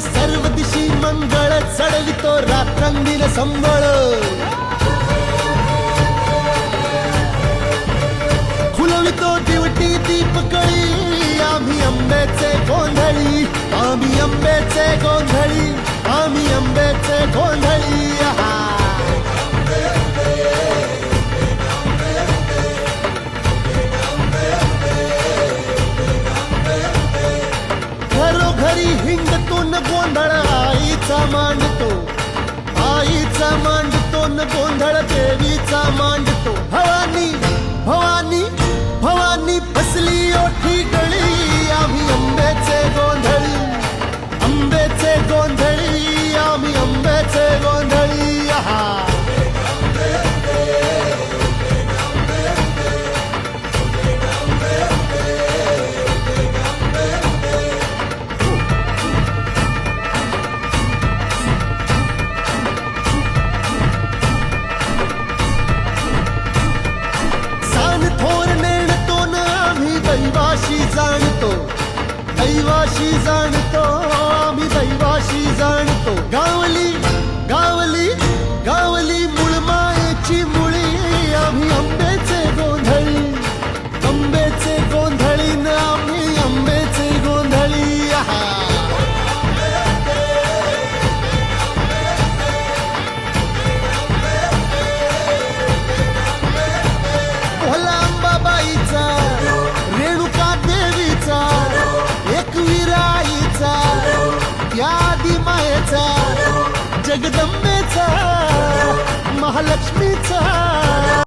सर्व दिशी मंगळ चढवितो रात्रंगीन संबळ खुलवितो दिवटी दीपकळी आम्ही अंबेचे गोंधळी आम्ही अंबेचे गोंधळी आम्ही अंबेचे गोंधळी घरोघरी हिंडतो न गोंधळ आईचा मांडतो न गोंधळ देवीचा मांडतो भवानी भवानी भवानी बसली ओठी गळी आम्ही अंबेचे गोंधळी आम्ही अंबेचे गोंधळी दैवाशी जाणतो आम्ही दैवाशी जाणतो गावली गावली गावली मुळमायेची मुळी आम्ही अंबेचे गोंधळी न आम्ही अंबेचे गोंधळी भोला अंबाबाईचा रेणुका देवीचा एकविराईचा या आदिमायेचा जगदंबेचा महालक्ष्मीचा